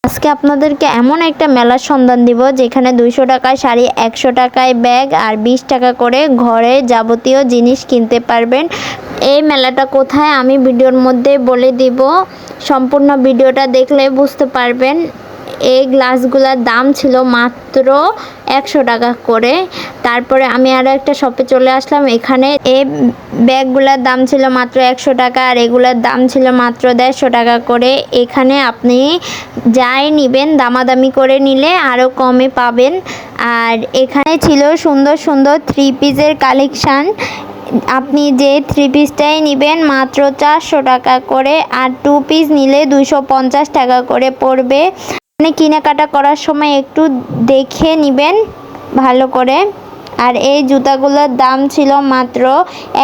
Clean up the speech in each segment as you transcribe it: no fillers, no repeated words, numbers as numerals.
আজকে আপনাদেরকে এমন একটা মেলার সন্ধান দিব যেখানে 200 টাকায় শাড়ি, 100 টাকায় ব্যাগ আর 20 টাকা করে ঘরে যাবতীয় জিনিস কিনতে পারবেন। এই মেলাটা কোথায় আমি ভিডিওর মধ্যে বলে দিব, সম্পূর্ণ ভিডিওটা দেখলে বুঝতে পারবেন। এই গ্লাসগুলোর দাম ছিল মাত্র 100 টাকা করে। তারপরে আমি আরও একটা শপে চলে আসলাম। এখানে এই ব্যাগগুলোর দাম ছিল মাত্র 100 টাকা আর এগুলোর দাম ছিল মাত্র 150 টাকা করে। এখানে আপনি যাই নেবেন দামাদামি করে নিলে আরও কমে পাবেন। আর এখানে ছিল সুন্দর সুন্দর 3 পিসের কালেকশান। আপনি যে 3 পিসটাই নেবেন মাত্র 400 টাকা করে, আর 2 পিস নিলে 250 টাকা করে পড়বে। কেনাকাটা করার সময় একটু দেখে নেবেন ভালো করে। আর এই জুতাগুলোর দাম ছিল মাত্র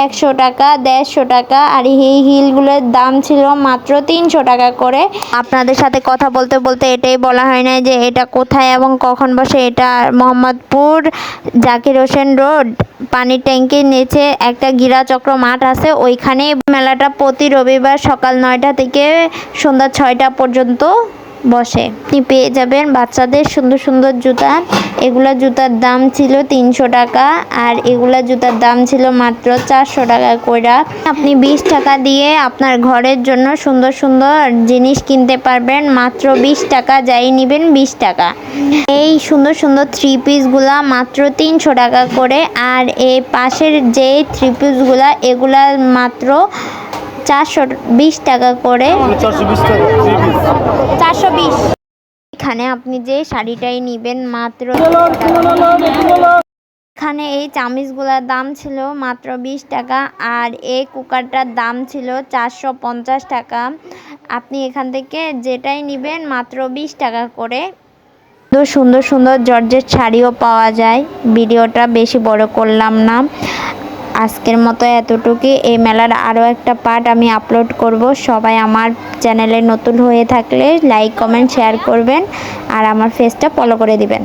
100 টাকা, 150 টাকা, আর এই হিলগুলোর দাম ছিল মাত্র 300 টাকা করে। আপনাদের সাথে কথা বলতে বলতে এটাই বলা হয় না যে এটা কোথায় এবং কখন বসে। এটা মোহাম্মদপুর জাকির হোসেন রোড, পানির ট্যাঙ্কির নিচে একটা গিরাচক্র মাঠ আছে, ওইখানে মেলাটা প্রতি রবিবার সকাল 9টা থেকে সন্ধ্যা 6টা পর্যন্ত বসে। আপনি পেয়ে যাবেন বাচ্চাদের সুন্দর সুন্দর জুতা। এগুলা জুতার দাম ছিল 300 টাকা আর এগুলা জুতার দাম ছিল মাত্র 400 টাকা করে। আপনি 20 টাকা দিয়ে আপনার ঘরের জন্য সুন্দর সুন্দর জিনিস কিনতে পারবেন মাত্র 20 টাকা, যাই নেবেন 20 টাকা। এই সুন্দর সুন্দর 3 পিসগুলা মাত্র 300 টাকা করে। আর এই পাশের যে 3 পিসগুলা এগুলা মাত্র 420 টাকা করে। 420। এখানে আপনি যে শাড়িটাই নেবেন মাত্র, এখানে এই চামিচগুলোর দাম ছিল মাত্র 20 টাকা আর এই কুকারটার দাম ছিল 450 টাকা। আপনি এখান থেকে যেটাই নেবেন মাত্র 20 টাকা করে। সুন্দর সুন্দর জর্জেট শাড়িও পাওয়া যায়। ভিডিওটা বেশি বড় করলাম না, আজকের মতো এতটুকুই। এই মেলার আরও একটা পার্ট আমি আপলোড করব। সবাই আমার চ্যানেলে নতুন হয়ে থাকলে লাইক, কমেন্ট, শেয়ার করবেন আর আমার পেজটা ফলো করে দিবেন।